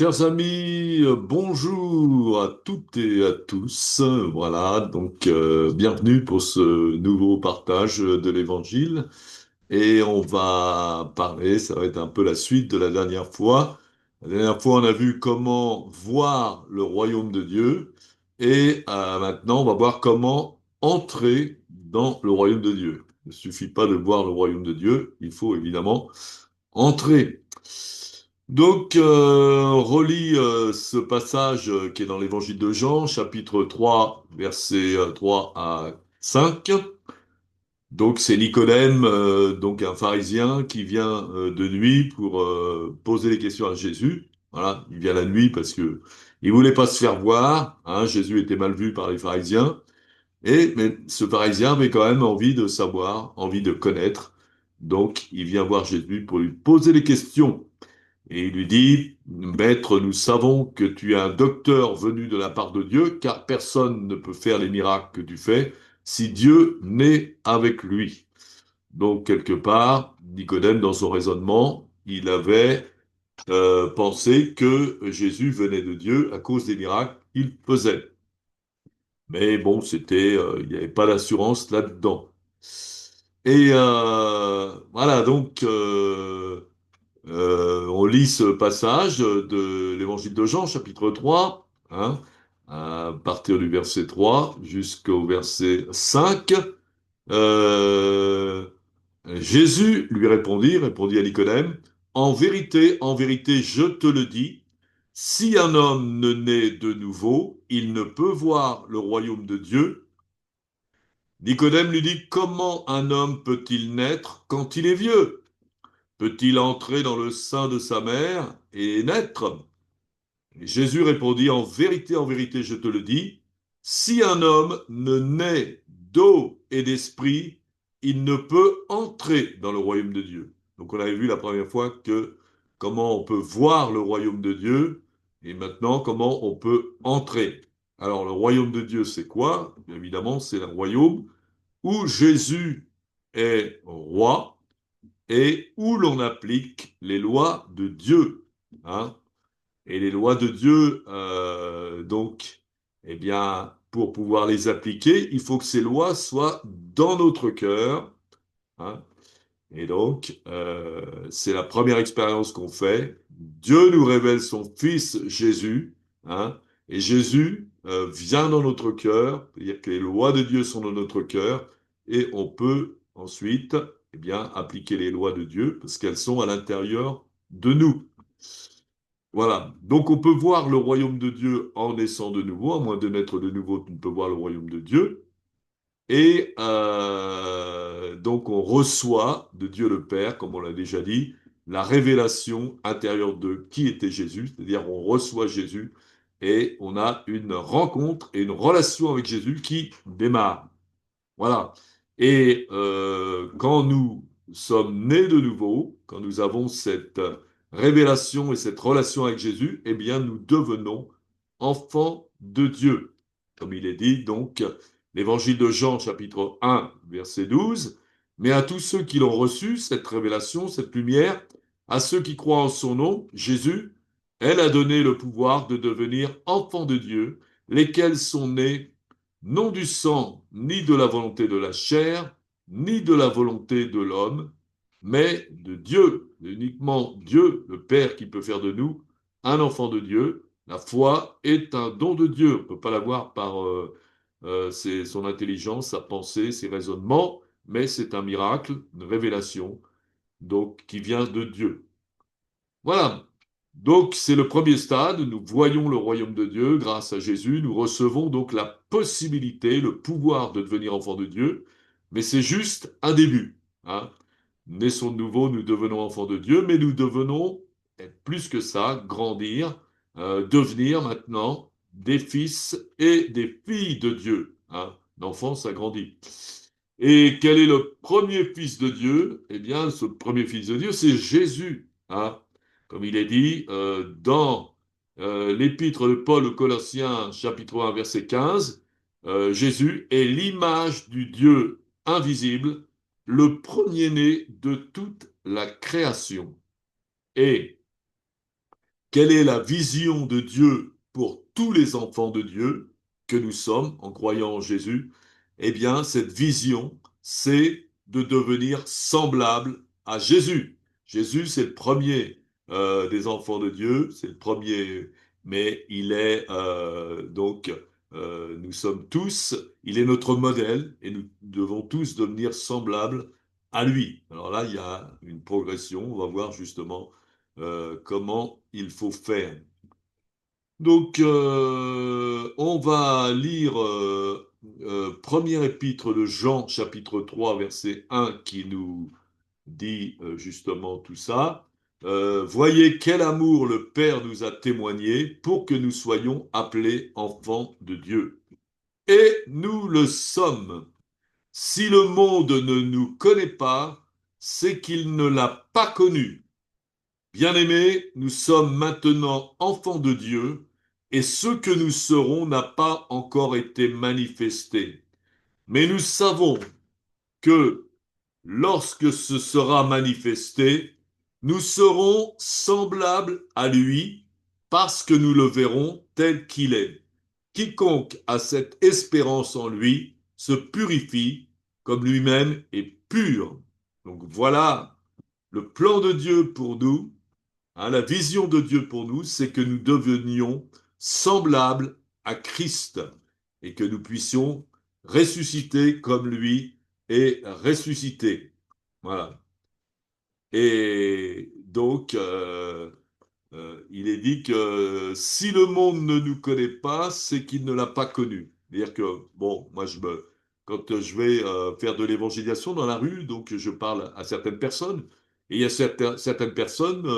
Chers amis, bonjour à toutes et à tous. Voilà, bienvenue pour ce nouveau partage de l'Évangile. Et on va parler, ça va être un peu la suite de la dernière fois. La dernière fois, on a vu comment voir le royaume de Dieu. Et maintenant, on va voir comment entrer dans le royaume de Dieu. Il ne suffit pas de voir le royaume de Dieu, il faut évidemment entrer. Relis ce passage qui est dans l'Évangile de Jean, chapitre 3, versets 3 à 5. Donc, c'est Nicodème, donc un pharisien qui vient de nuit pour poser des questions à Jésus. Voilà, il vient la nuit parce que il voulait pas se faire voir, hein. Jésus était mal vu par les pharisiens. Mais ce pharisien avait quand même envie de savoir, envie de connaître. Donc, il vient voir Jésus pour lui poser des questions. Et il lui dit, Maître, nous savons que tu es un docteur venu de la part de Dieu, car personne ne peut faire les miracles que tu fais si Dieu n'est avec lui. Donc, quelque part, Nicodème, dans son raisonnement, il avait pensé que Jésus venait de Dieu à cause des miracles qu'il faisait. Mais bon, il n'y avait pas d'assurance là-dedans. On lit ce passage de l'Évangile de Jean, chapitre 3, hein, à partir du verset 3 jusqu'au verset 5. Euh, Jésus lui répondit à Nicodème, en vérité, je te le dis, si un homme ne naît de nouveau, il ne peut voir le royaume de Dieu. Nicodème lui dit, comment un homme peut-il naître quand il est vieux? Peut-il entrer dans le sein de sa mère et naître? Et Jésus répondit, en vérité, je te le dis, si un homme ne naît d'eau et d'esprit, il ne peut entrer dans le royaume de Dieu. Donc on avait vu la première fois que comment on peut voir le royaume de Dieu et maintenant comment on peut entrer. Alors le royaume de Dieu, c'est quoi? Évidemment, c'est un royaume où Jésus est roi et où l'on applique les lois de Dieu, hein. Et les lois de Dieu, eh bien, pour pouvoir les appliquer, il faut que ces lois soient dans notre cœur, hein. Et c'est la première expérience qu'on fait. Dieu nous révèle son Fils Jésus, hein, et Jésus vient dans notre cœur, c'est-à-dire que les lois de Dieu sont dans notre cœur, et on peut ensuite, eh bien, appliquer les lois de Dieu parce qu'elles sont à l'intérieur de nous. Voilà. Donc on peut voir le royaume de Dieu en naissant de nouveau, à moins de naître de nouveau, tu ne peux voir le royaume de Dieu. Donc on reçoit de Dieu le Père, comme on l'a déjà dit, la révélation intérieure de qui était Jésus, c'est-à-dire on reçoit Jésus et on a une rencontre et une relation avec Jésus qui démarre. Voilà. Quand nous sommes nés de nouveau, quand nous avons cette révélation et cette relation avec Jésus, eh bien, nous devenons enfants de Dieu. Comme il est dit, donc, l'Évangile de Jean, chapitre 1, verset 12, mais à tous ceux qui l'ont reçu, cette révélation, cette lumière, à ceux qui croient en son nom, Jésus, elle a donné le pouvoir de devenir enfants de Dieu, lesquels sont nés non du sang, ni de la volonté de la chair, ni de la volonté de l'homme, mais de Dieu, uniquement Dieu, le Père, qui peut faire de nous un enfant de Dieu. La foi est un don de Dieu. On ne peut pas l'avoir par son intelligence, sa pensée, ses raisonnements, mais c'est un miracle, une révélation, donc qui vient de Dieu. Voilà. Donc, c'est le premier stade. Nous voyons le royaume de Dieu grâce à Jésus. Nous recevons donc la possibilité, le pouvoir de devenir enfant de Dieu. Mais c'est juste un début, hein. Naissons de nouveau, nous devenons enfants de Dieu, mais nous devenons, être plus que ça, grandir, devenir maintenant des fils et des filles de Dieu, hein. L'enfant, ça grandit. Et quel est le premier fils de Dieu? Eh bien, ce premier fils de Dieu, c'est Jésus, hein. Comme il est dit dans l'épître de Paul aux Colossiens, chapitre 1, verset 15, Jésus est l'image du Dieu invisible, le premier-né de toute la création. Et quelle est la vision de Dieu pour tous les enfants de Dieu que nous sommes en croyant en Jésus? Eh bien, cette vision, c'est de devenir semblable à Jésus. Jésus, c'est le premier des enfants de Dieu, c'est le premier, mais il est nous sommes tous, il est notre modèle et nous devons tous devenir semblables à lui. Alors là, il y a une progression, on va voir justement comment il faut faire. Donc, on va lire première épître de Jean, chapitre 3, verset 1, qui nous dit justement tout ça. Voyez quel amour le Père nous a témoigné pour que nous soyons appelés enfants de Dieu. Et nous le sommes. Si le monde ne nous connaît pas, c'est qu'il ne l'a pas connu. Bien-aimés, nous sommes maintenant enfants de Dieu, et ce que nous serons n'a pas encore été manifesté. Mais nous savons que lorsque ce sera manifesté, nous serons semblables à lui, parce que nous le verrons tel qu'il est. Quiconque a cette espérance en lui se purifie comme lui-même est pur. Donc voilà le plan de Dieu pour nous. Hein, la vision de Dieu pour nous, c'est que nous devenions semblables à Christ et que nous puissions ressusciter comme lui est ressuscité. Voilà. Et donc, il est dit que si le monde ne nous connaît pas, c'est qu'il ne l'a pas connu. C'est-à-dire que, bon, quand je vais faire de l'évangélisation dans la rue, donc je parle à certaines personnes, et il y a certaines personnes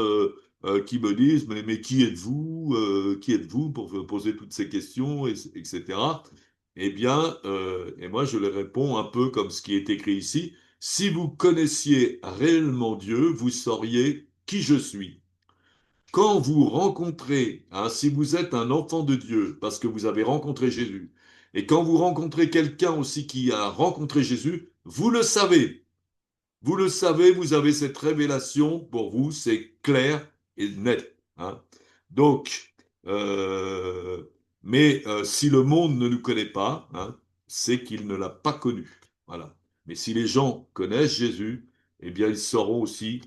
qui me disent, mais qui êtes-vous? Qui êtes-vous pour me poser toutes ces questions, etc. Eh bien, et moi je leur réponds un peu comme ce qui est écrit ici, si vous connaissiez réellement Dieu, vous sauriez qui je suis. Quand vous rencontrez, hein, si vous êtes un enfant de Dieu, parce que vous avez rencontré Jésus, et quand vous rencontrez quelqu'un aussi qui a rencontré Jésus, vous le savez. Vous le savez, vous avez cette révélation, pour vous, c'est clair et net. Hein. Donc, euh, si le monde ne nous connaît pas, hein, c'est qu'il ne l'a pas connu. Voilà. Mais si les gens connaissent Jésus, eh bien, ils sauront aussi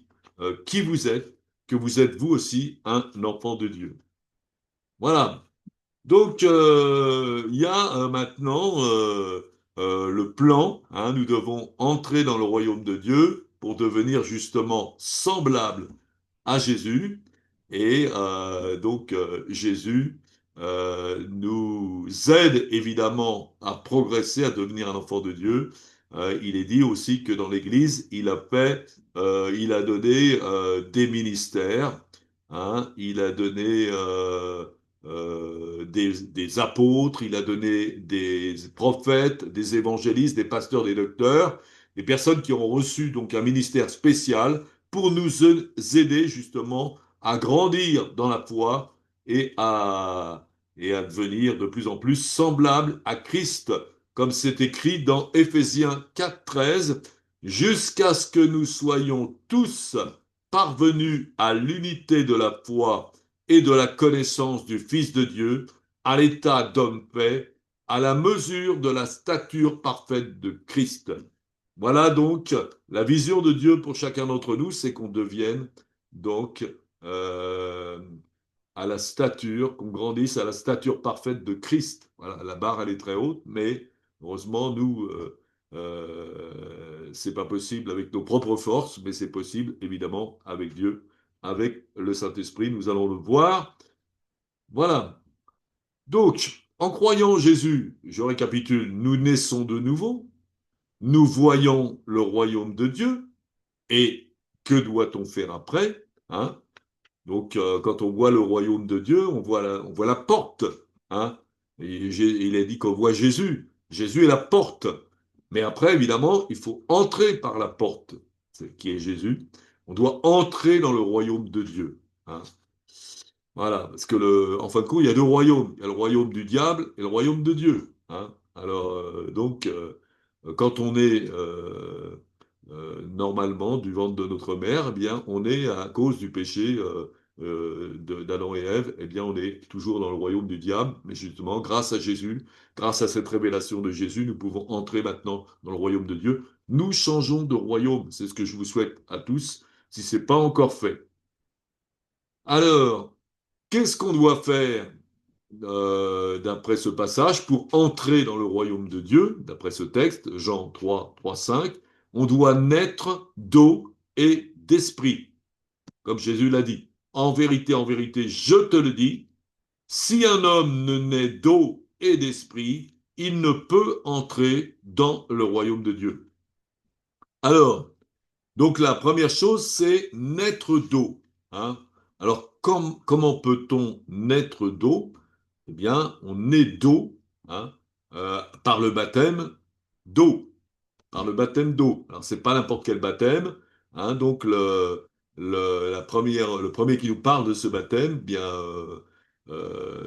qui vous êtes, que vous êtes vous aussi un enfant de Dieu. Voilà. Donc, il y a maintenant le plan. Hein, nous devons entrer dans le royaume de Dieu pour devenir justement semblables à Jésus. Et Jésus nous aide évidemment à progresser, à devenir un enfant de Dieu. Il est dit aussi que dans l'Église, il a donné des ministères. Hein, il a donné des apôtres, il a donné des prophètes, des évangélistes, des pasteurs, des docteurs, des personnes qui ont reçu donc un ministère spécial pour nous aider justement à grandir dans la foi et à devenir de plus en plus semblables à Christ, comme c'est écrit dans Éphésiens 4:13, jusqu'à ce que nous soyons tous parvenus à l'unité de la foi et de la connaissance du Fils de Dieu, à l'état d'homme fait, à la mesure de la stature parfaite de Christ. Voilà donc la vision de Dieu pour chacun d'entre nous, c'est qu'on devienne donc euh, à la stature, qu'on grandisse à la stature parfaite de Christ. Voilà, la barre elle est très haute, mais heureusement nous, c'est pas possible avec nos propres forces, mais c'est possible évidemment avec Dieu, avec le Saint-Esprit. Nous allons le voir. Voilà. Donc, en croyant en Jésus, je récapitule, nous naissons de nouveau, nous voyons le royaume de Dieu, et que doit-on faire après? Hein? Donc, quand on voit le royaume de Dieu, on voit la porte. Hein? Et il est dit qu'on voit Jésus. Jésus est la porte. Mais après, évidemment, il faut entrer par la porte, qui est Jésus. On doit entrer dans le royaume de Dieu. Hein? Voilà, parce que en fin de compte, il y a deux royaumes. Il y a le royaume du diable et le royaume de Dieu. Hein. Alors, quand on est normalement du ventre de notre mère, eh bien, on est à cause du péché. d'Adam et Ève, eh bien, on est toujours dans le royaume du diable. Mais justement, grâce à Jésus, grâce à cette révélation de Jésus, nous pouvons entrer maintenant dans le royaume de Dieu. Nous changeons de royaume. C'est ce que je vous souhaite à tous, si ce n'est pas encore fait. Alors, qu'est-ce qu'on doit faire d'après ce passage pour entrer dans le royaume de Dieu, d'après ce texte, Jean 3, 3, 5? On doit naître d'eau et d'esprit, comme Jésus l'a dit. En vérité, je te le dis, si un homme ne naît d'eau et d'esprit, il ne peut entrer dans le royaume de Dieu. Alors, donc la première chose, c'est naître d'eau. Hein. Alors, comment peut-on naître d'eau? Eh bien, on naît d'eau, hein, par le baptême d'eau. Par le baptême d'eau. Alors, c'est pas n'importe quel baptême. Hein, donc, le premier qui nous parle de ce baptême, bien,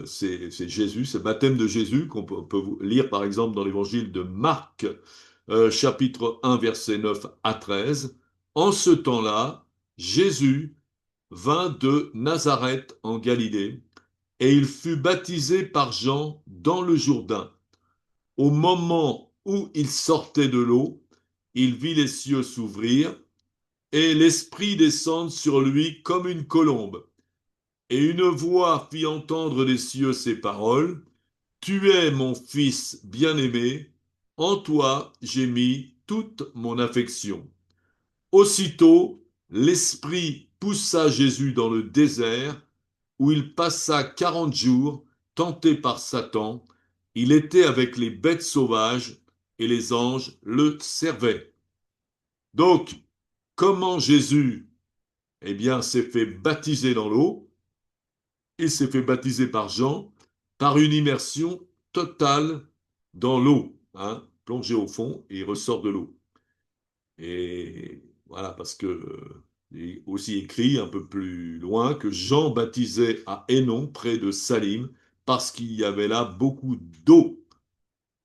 c'est Jésus, c'est le baptême de Jésus qu'on peut lire par exemple dans l'évangile de Marc, chapitre 1, verset 9 à 13. En ce temps-là, Jésus vint de Nazareth en Galilée et il fut baptisé par Jean dans le Jourdain. Au moment où il sortait de l'eau, il vit les cieux s'ouvrir et l'Esprit descendre sur lui comme une colombe. Et une voix fit entendre des cieux ces paroles: Tu es mon fils bien-aimé, en toi j'ai mis toute mon affection. Aussitôt, l'Esprit poussa Jésus dans le désert, où il passa 40 jours, tenté par Satan. Il était avec les bêtes sauvages, et les anges le servaient. Donc, comment Jésus, eh bien, s'est fait baptiser dans l'eau? Il s'est fait baptiser par Jean, par une immersion totale dans l'eau, hein, plongé au fond, et il ressort de l'eau. Et voilà, parce que il est aussi écrit un peu plus loin que Jean baptisait à Hénon, près de Salim, parce qu'il y avait là beaucoup d'eau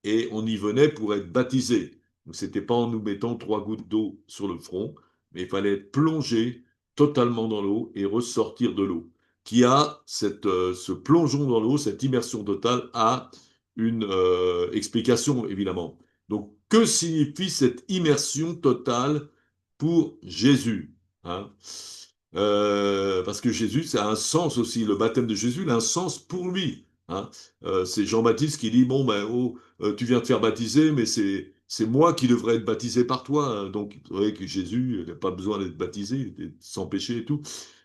et on y venait pour être baptisé. Donc c'était pas en nous mettant 3 gouttes d'eau sur le front, mais il fallait être plongé totalement dans l'eau et ressortir de l'eau. Qui a ce plongeon dans l'eau, cette immersion totale, a une explication évidemment. Donc que signifie cette immersion totale pour Jésus, hein? Parce que Jésus, ça a un sens aussi. Le baptême de Jésus, il a un sens pour lui. Hein. C'est Jean-Baptiste qui dit, bon, ben, oh, tu viens te faire baptiser, mais c'est moi qui devrais être baptisé par toi. Hein. Donc, vous voyez que Jésus, il n'a pas besoin d'être baptisé, il était sans péché et tout.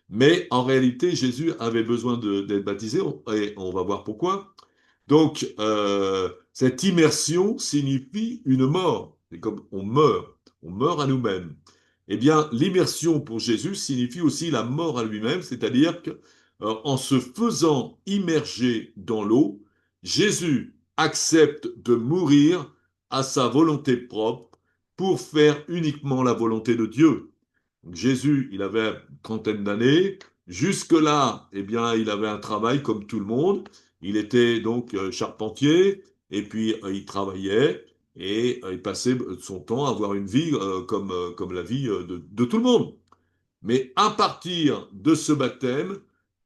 Mais en réalité, Jésus avait besoin d'être baptisé, et on va voir pourquoi. Donc, cette immersion signifie une mort. C'est comme on meurt à nous-mêmes. Eh bien, l'immersion pour Jésus signifie aussi la mort à lui-même, c'est-à-dire que, en se faisant immerger dans l'eau, Jésus accepte de mourir à sa volonté propre pour faire uniquement la volonté de Dieu. Donc, Jésus, il avait une trentaine d'années. Jusque-là, eh bien, il avait un travail comme tout le monde. Il était donc charpentier et puis il travaillait et il passait son temps à avoir une vie comme la vie de tout le monde. Mais à partir de ce baptême,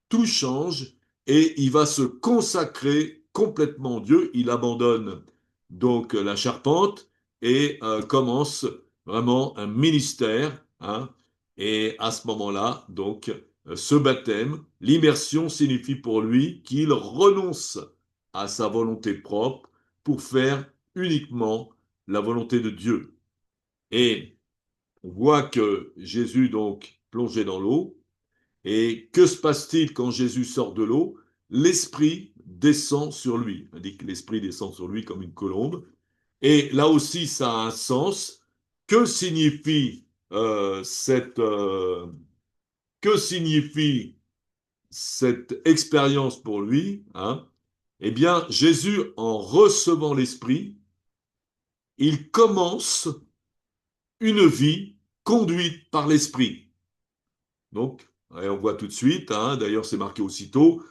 tout change et il va se consacrer complètement à Dieu. Il abandonne donc la charpente et commence vraiment un ministère. Hein, et à ce moment-là, donc, ce baptême, l'immersion signifie pour lui qu'il renonce à sa volonté propre pour faire uniquement la volonté de Dieu. Et on voit que Jésus, donc, plongeait dans l'eau, et que se passe-t-il quand Jésus sort de l'eau? L'Esprit descend sur lui. On dit que l'Esprit descend sur lui comme une colombe. Et là aussi, ça a un sens. Que signifie que signifie cette expérience pour lui, hein? Eh bien, Jésus, en recevant l'Esprit, il commence une vie conduite par l'Esprit. Donc, on voit tout de suite, hein, d'ailleurs c'est marqué aussitôt,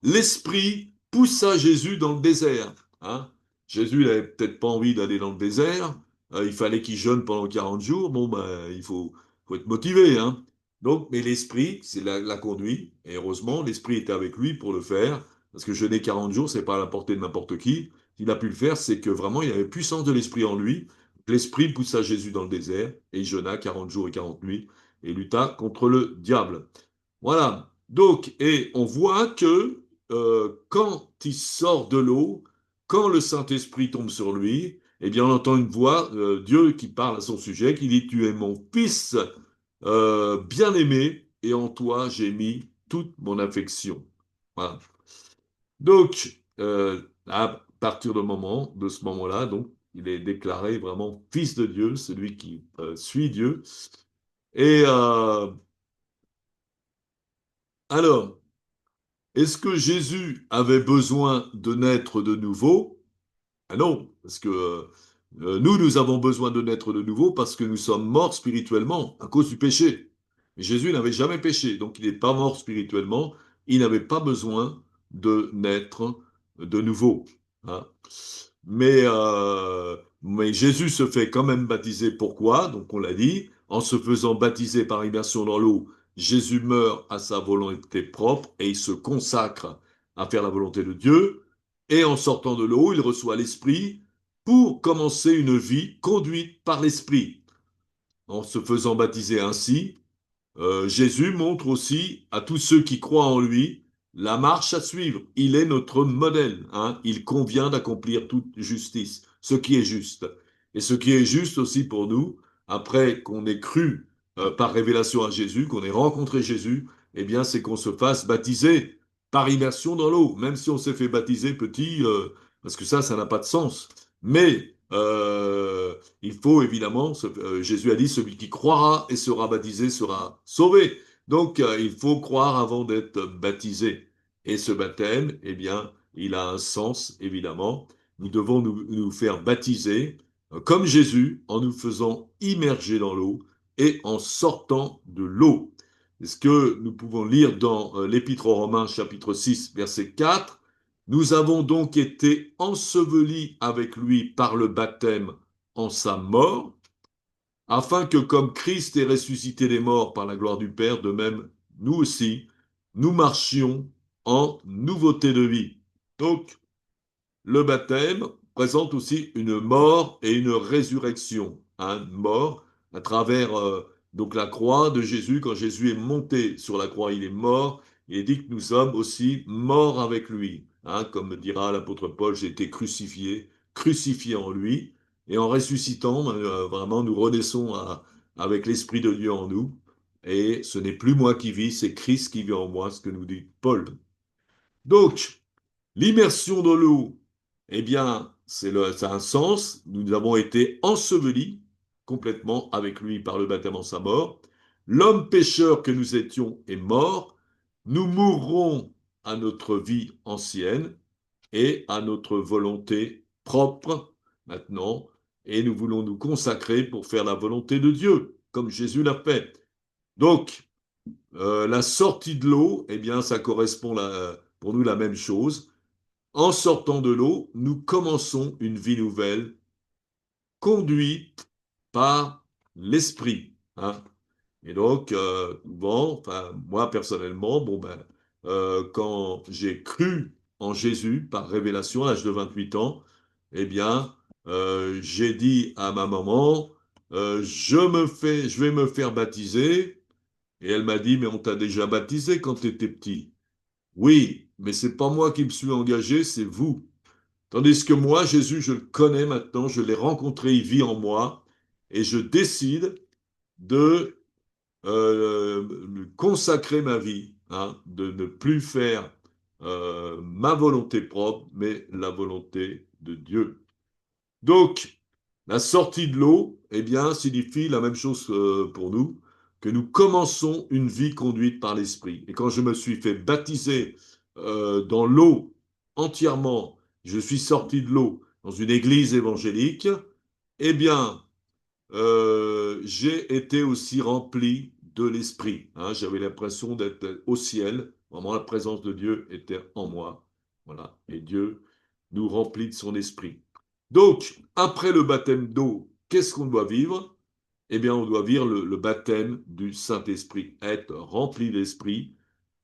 l'Esprit poussa Jésus dans le désert. Hein. Jésus n'avait peut-être pas envie d'aller dans le désert, il fallait qu'il jeûne pendant 40 jours, bon ben, faut être motivé. Hein. Donc, mais l'esprit, c'est la conduit. Et heureusement, l'esprit était avec lui pour le faire. Parce que jeûner 40 jours, c'est pas à la portée de n'importe qui. Il a pu le faire, c'est que vraiment, il y avait puissance de l'esprit en lui. L'esprit poussa Jésus dans le désert et il jeûna 40 jours et 40 nuits et lutta contre le diable. Voilà. Donc, et on voit que quand il sort de l'eau, quand le Saint-Esprit tombe sur lui, eh bien, on entend une voix, Dieu qui parle à son sujet, qui dit, tu es mon fils bien-aimé, et en toi j'ai mis toute mon affection. Voilà. Donc, à partir de ce moment-là, donc, il est déclaré vraiment fils de Dieu, celui qui suit Dieu. Et alors, est-ce que Jésus avait besoin de naître de nouveau? Ah non, parce que nous avons besoin de naître de nouveau parce que nous sommes morts spirituellement à cause du péché. Mais Jésus n'avait jamais péché, donc il n'est pas mort spirituellement. Il n'avait pas besoin de naître de nouveau, hein. Mais Jésus se fait quand même baptiser. Pourquoi? Donc on l'a dit, en se faisant baptiser par immersion dans l'eau, Jésus meurt à sa volonté propre et il se consacre à faire la volonté de Dieu. Et en sortant de l'eau, il reçoit l'Esprit pour commencer une vie conduite par l'Esprit. En se faisant baptiser ainsi, Jésus montre aussi à tous ceux qui croient en lui la marche à suivre. Il est notre modèle, hein. Il convient d'accomplir toute justice, ce qui est juste. Et ce qui est juste aussi pour nous, après qu'on ait cru par révélation à Jésus, qu'on ait rencontré Jésus, eh bien, c'est qu'on se fasse baptiser par immersion dans l'eau, même si on s'est fait baptiser petit, parce que ça n'a pas de sens. Mais il faut évidemment, Jésus a dit, celui qui croira et sera baptisé sera sauvé. Donc, il faut croire avant d'être baptisé. Et ce baptême, eh bien, il a un sens, évidemment. Nous devons nous faire baptiser, comme Jésus, en nous faisant immerger dans l'eau et en sortant de l'eau. C'est ce que nous pouvons lire dans l'Épître aux Romains, chapitre 6, verset 4. Nous avons donc été ensevelis avec lui par le baptême en sa mort, afin que comme Christ est ressuscité des morts par la gloire du Père, de même, nous aussi, nous marchions en nouveauté de vie. Donc, le baptême présente aussi une mort et une résurrection. Hein, une mort à travers donc la croix de Jésus. Quand Jésus est monté sur la croix, il est mort. Il est dit que nous sommes aussi morts avec lui. Hein, comme dira l'apôtre Paul, j'ai été crucifié, crucifié en lui. Et en ressuscitant, vraiment, nous renaissons avec l'Esprit de Dieu en nous. Et ce n'est plus moi qui vis, c'est Christ qui vit en moi, ce que nous dit Paul. Donc, l'immersion dans l'eau, eh bien, ça a un sens. Nous avons été ensevelis complètement avec lui par le baptême en sa mort. L'homme pécheur que nous étions est mort. Nous mourrons à notre vie ancienne et à notre volonté propre maintenant. Et nous voulons nous consacrer pour faire la volonté de Dieu, comme Jésus l'a fait. Donc, la sortie de l'eau, eh bien, ça correspond pour nous la même chose. En sortant de l'eau, nous commençons une vie nouvelle conduite par l'esprit, hein. Et donc, bon, enfin, moi personnellement, bon ben, quand j'ai cru en Jésus par révélation à l'âge de 28 ans, eh bien, j'ai dit à ma maman, je vais me faire baptiser. Et elle m'a dit, mais on t'a déjà baptisé quand tu étais petit. Oui, mais c'est pas moi qui me suis engagé, c'est vous. Tandis que moi, Jésus, je le connais maintenant, je l'ai rencontré, il vit en moi, et je décide de consacrer ma vie, hein, de ne plus faire ma volonté propre, mais la volonté de Dieu. Donc, la sortie de l'eau, eh bien, signifie la même chose pour nous, que nous commençons une vie conduite par l'Esprit. Et quand je me suis fait baptiser dans l'eau entièrement, je suis sorti de l'eau dans une église évangélique, eh bien, j'ai été aussi rempli de l'Esprit, hein. J'avais l'impression d'être au ciel, vraiment la présence de Dieu était en moi. Voilà. Et Dieu nous remplit de son Esprit. Donc, après le baptême d'eau, qu'est-ce qu'on doit vivre? eh bien, on doit vivre le baptême du Saint-Esprit, être rempli d'Esprit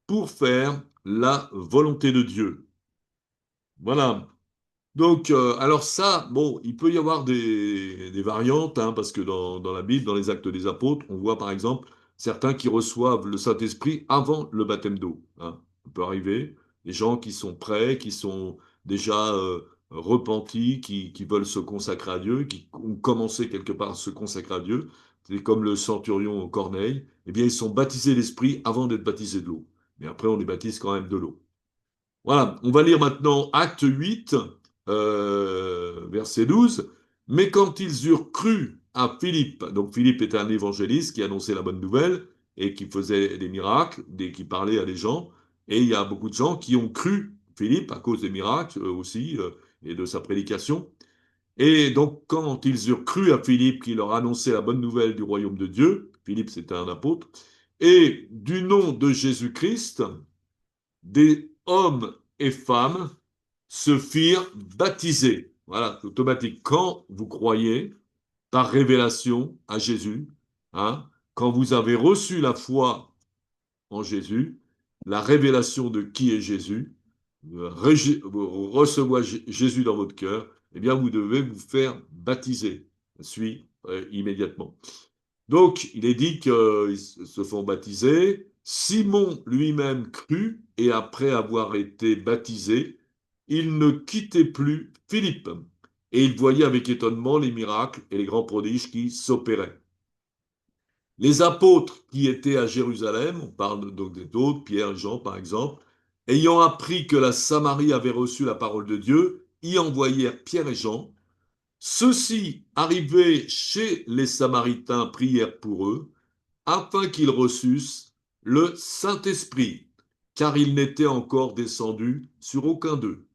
pour faire la volonté de Dieu. Voilà. Donc, alors ça, bon, il peut y avoir des variantes, hein, parce que dans la Bible, dans les Actes des Apôtres, on voit par exemple certains qui reçoivent le Saint-Esprit avant le baptême d'eau. Hein. Ça peut arriver. Des gens qui sont prêts, qui sont déjà repentis, qui veulent se consacrer à Dieu, qui ont commencé quelque part à se consacrer à Dieu. C'est comme le centurion Corneille. Eh bien, ils sont baptisés d'Esprit avant d'être baptisés de l'eau. Mais après, on les baptise quand même de l'eau. Voilà, on va lire maintenant Acte 8, verset 12. Mais quand ils eurent cru à Philippe, donc Philippe était un évangéliste qui annonçait la bonne nouvelle et qui faisait des miracles, qui parlait à des gens, et il y a beaucoup de gens qui ont cru Philippe à cause des miracles aussi et de sa prédication. Et donc quand ils eurent cru à Philippe qui leur annonçait la bonne nouvelle du royaume de Dieu, Philippe c'était un apôtre, et du nom de Jésus-Christ, des hommes et femmes se firent baptiser. Voilà, c'est automatique. Quand vous croyez par révélation à Jésus, hein, quand vous avez reçu la foi en Jésus, la révélation de qui est Jésus, vous recevez Jésus dans votre cœur, eh bien, vous devez vous faire baptiser. Suis immédiatement. Donc, il est dit qu'ils se font baptiser. Simon lui-même crut, et après avoir été baptisé, il ne quittait plus Philippe. Et il voyait avec étonnement les miracles et les grands prodiges qui s'opéraient. Les apôtres qui étaient à Jérusalem, on parle donc des autres, Pierre et Jean par exemple, ayant appris que la Samarie avait reçu la parole de Dieu, y envoyèrent Pierre et Jean. Ceux-ci, arrivés chez les Samaritains, prièrent pour eux afin qu'ils reçussent le Saint-Esprit, car il n'était encore descendu sur aucun d'eux.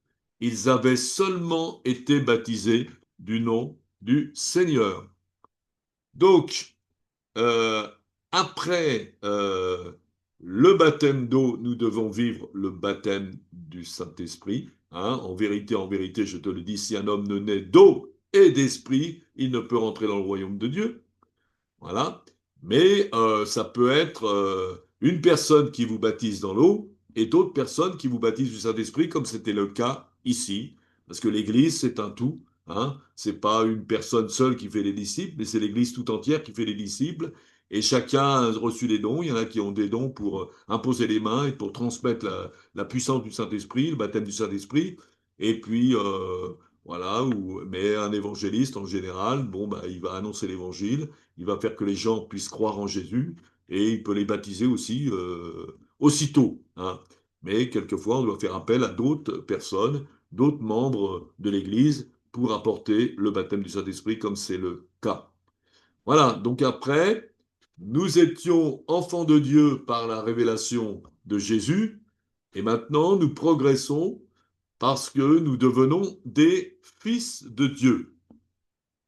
Ils avaient seulement été baptisés du nom du Seigneur. Donc, euh, après le baptême d'eau, nous devons vivre le baptême du Saint-Esprit. Hein. En vérité, je te le dis, si un homme ne naît d'eau et d'esprit, il ne peut rentrer dans le royaume de Dieu. Voilà. Mais ça peut être une personne qui vous baptise dans l'eau et d'autres personnes qui vous baptisent du Saint-Esprit, comme c'était le cas ici. Parce que l'Église, c'est un tout. Hein. C'est pas une personne seule qui fait les disciples, mais c'est l'Église tout entière qui fait les disciples. Et chacun a reçu des dons. Il y en a qui ont des dons pour imposer les mains et pour transmettre la puissance du Saint-Esprit, le baptême du Saint-Esprit. Et puis, voilà, mais un évangéliste en général, bon, bah, il va annoncer l'évangile, il va faire que les gens puissent croire en Jésus et il peut les baptiser aussi aussitôt. Hein. Mais quelquefois, on doit faire appel à d'autres personnes, d'autres membres de l'Église pour apporter le baptême du Saint-Esprit comme c'est le cas. Voilà, donc après, nous étions enfants de Dieu par la révélation de Jésus et maintenant nous progressons parce que nous devenons des fils de Dieu.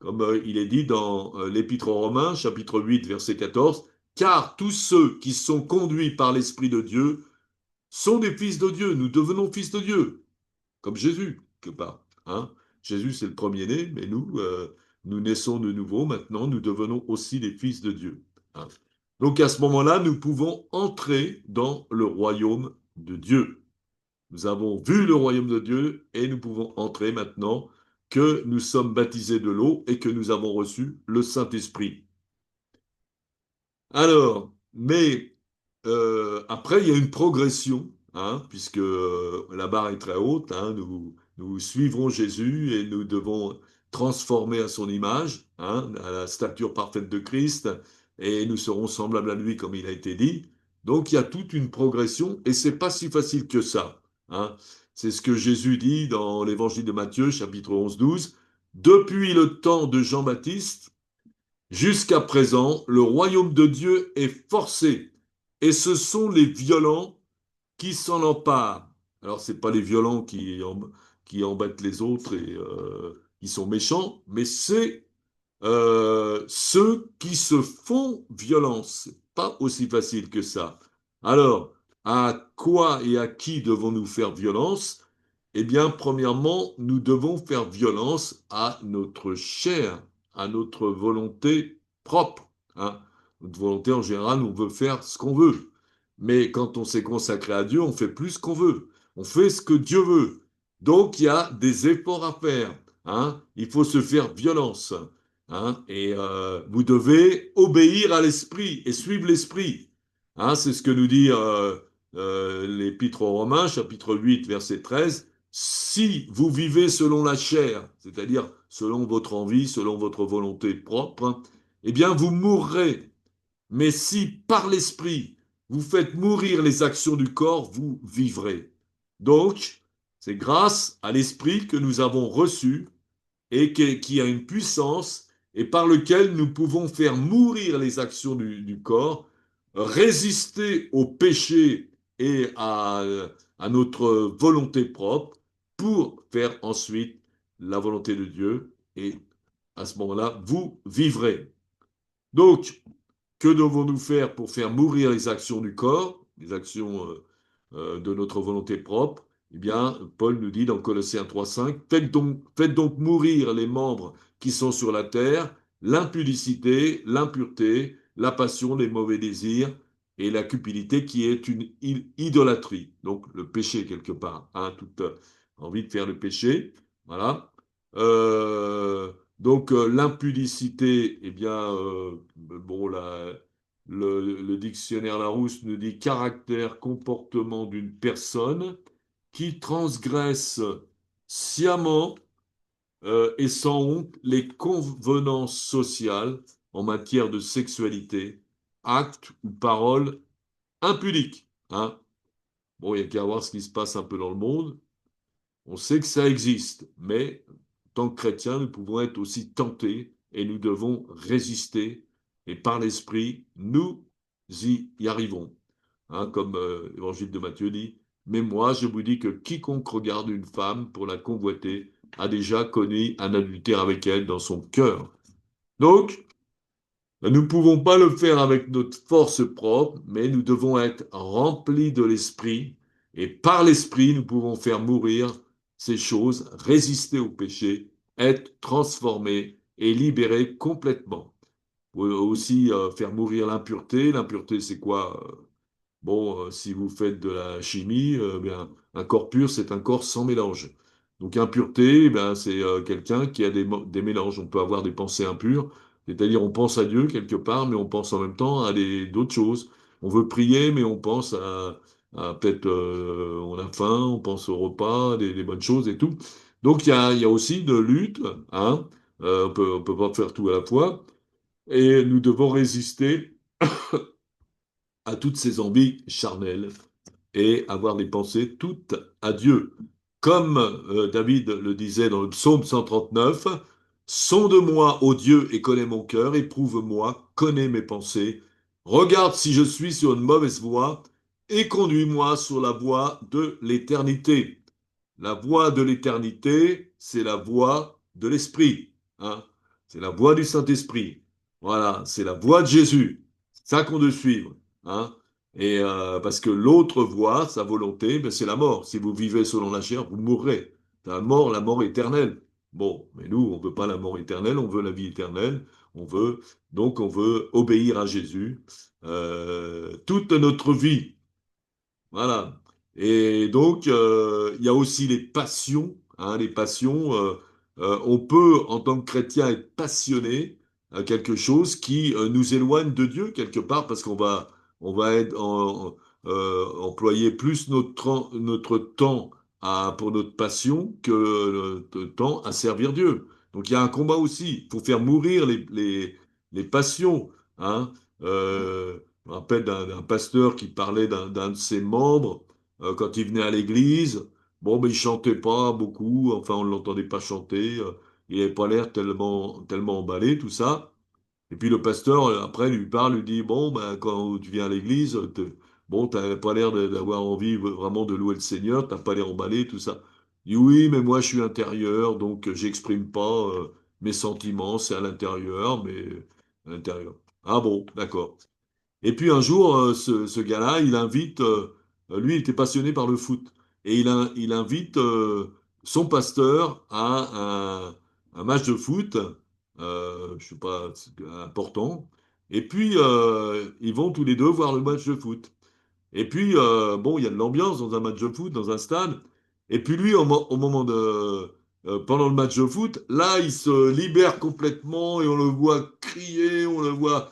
Comme il est dit dans l'Épître aux Romains, chapitre 8, verset 14, car tous ceux qui sont conduits par l'Esprit de Dieu sont des fils de Dieu. Nous devenons fils de Dieu, comme Jésus, quelque part. Hein. Jésus, c'est le premier-né, mais nous naissons de nouveau. Maintenant, nous devenons aussi des fils de Dieu. Hein. Donc, à ce moment-là, nous pouvons entrer dans le royaume de Dieu. Nous avons vu le royaume de Dieu et nous pouvons entrer maintenant que nous sommes baptisés de l'eau et que nous avons reçu le Saint-Esprit. Alors, mais après, il y a une progression, hein, puisque la barre est très haute. Hein, nous suivrons Jésus et nous devons transformer à son image, hein, à la stature parfaite de Christ, et nous serons semblables à lui comme il a été dit. Donc, il y a toute une progression et c'est pas si facile que ça. Hein. C'est ce que Jésus dit dans l'évangile de Matthieu, chapitre 11-12. Depuis le temps de Jean-Baptiste, jusqu'à présent, le royaume de Dieu est forcé, et ce sont les violents qui s'en emparent. Alors, ce n'est pas les violents qui embêtent les autres et qui sont méchants, mais c'est ceux qui se font violence. C'est pas aussi facile que ça. Alors, à quoi et à qui devons-nous faire violence? Eh bien, premièrement, nous devons faire violence à notre chair, à notre volonté propre. hein. Notre volonté, en général, on veut faire ce qu'on veut. Mais quand on s'est consacré à Dieu, on fait plus ce qu'on veut. On fait ce que Dieu veut. Donc, il y a des efforts à faire, hein. Il faut se faire violence, hein. Et vous devez obéir à l'esprit et suivre l'esprit. Hein, c'est ce que nous dit l'Épître aux Romains, chapitre 8, verset 13. Si vous vivez selon la chair, c'est-à-dire selon votre envie, selon votre volonté propre, eh bien, vous mourrez. Mais si par l'esprit, vous faites mourir les actions du corps, vous vivrez. Donc, c'est grâce à l'esprit que nous avons reçu et qui a une puissance et par lequel nous pouvons faire mourir les actions du corps, résister au péché et à notre volonté propre pour faire ensuite la volonté de Dieu. Et à ce moment-là, vous vivrez. Donc, que devons-nous faire pour faire mourir les actions du corps, les actions de notre volonté propre? Eh bien, Paul nous dit dans Colossiens 3,5, faites donc mourir les membres qui sont sur la terre, l'impudicité, l'impureté, la passion, les mauvais désirs et la cupidité qui est une idolâtrie. Donc, le péché quelque part, hein, toute envie de faire le péché. Voilà. Euh, donc, l'impudicité, eh bien, bon, le dictionnaire Larousse nous dit caractère, comportement d'une personne qui transgresse sciemment et sans honte les convenances sociales en matière de sexualité, actes ou paroles impudiques. Hein. Bon, il y a qu'à voir ce qui se passe un peu dans le monde. On sait que ça existe, mais en tant que chrétiens, nous pouvons être aussi tentés et nous devons résister. Et par l'Esprit, nous y arrivons. Hein, comme l'Évangile de Matthieu dit, mais moi, je vous dis que quiconque regarde une femme pour la convoiter a déjà commis un adultère avec elle dans son cœur. Donc, nous ne pouvons pas le faire avec notre force propre, mais nous devons être remplis de l'Esprit, et par l'Esprit, nous pouvons faire mourir ces choses, résister au péché, être transformés et libérés complètement. Aussi faire mourir l'impureté. L'impureté, c'est quoi? Bon, si vous faites de la chimie, bien, un corps pur, c'est un corps sans mélange. Donc, impureté, ben, c'est quelqu'un qui a des mélanges. On peut avoir des pensées impures, c'est-à-dire on pense à Dieu quelque part, mais on pense en même temps à d'autres choses. On veut prier, mais on pense à peut-être, on a faim, on pense au repas, des bonnes choses et tout. Donc, il y a aussi de lutte, hein. On peut pas faire tout à la fois. Et nous devons résister à toutes ces envies charnelles et avoir des pensées toutes à Dieu. Comme David le disait dans le psaume 139, sonde-moi, ô Dieu, et connais mon cœur, éprouve-moi, connais mes pensées, regarde si je suis sur une mauvaise voie, et conduis-moi sur la voie de l'éternité. La voie de l'éternité, c'est la voie de l'Esprit. Hein. C'est la voie du Saint-Esprit. Voilà, c'est la voie de Jésus. C'est ça qu'on doit suivre. Hein. Et parce que l'autre voie, sa volonté, ben, c'est la mort. Si vous vivez selon la chair, vous mourrez. La mort éternelle. Bon, mais nous, on veut pas la mort éternelle, on veut la vie éternelle. On veut obéir à Jésus toute notre vie. Voilà. Et donc, il y a aussi les passions. Hein, les passions, on peut, en tant que chrétien, être passionné à quelque chose qui nous éloigne de Dieu quelque part, parce qu'on va employer plus notre temps pour notre passion que notre temps à servir Dieu. Donc, il y a un combat aussi. Il faut faire mourir les passions. Hein. Je me rappelle d'un pasteur qui parlait d'un de ses membres quand il venait à l'église. Bon, mais il chantait pas beaucoup, enfin, on ne l'entendait pas chanter. Il n'avait pas l'air tellement emballé, tout ça. Et puis le pasteur, après, lui parle, lui dit, bon, ben, quand tu viens à l'église, bon, t'as pas l'air d'avoir envie vraiment de louer le Seigneur, t'as pas l'air emballé, tout ça. Il dit, oui, mais moi, je suis intérieur, donc j'exprime pas mes sentiments, c'est à l'intérieur, mais à l'intérieur. Ah bon, d'accord. Et puis un jour, ce gars-là, lui, il était passionné par le foot, et il invite son pasteur à un match de foot, je sais pas, c'est important, Et puis, ils vont tous les deux voir le match de foot. Et puis, bon, il y a de l'ambiance dans un match de foot, dans un stade. Et puis lui, au moment de, pendant le match de foot, là, il se libère complètement et on le voit crier, on le voit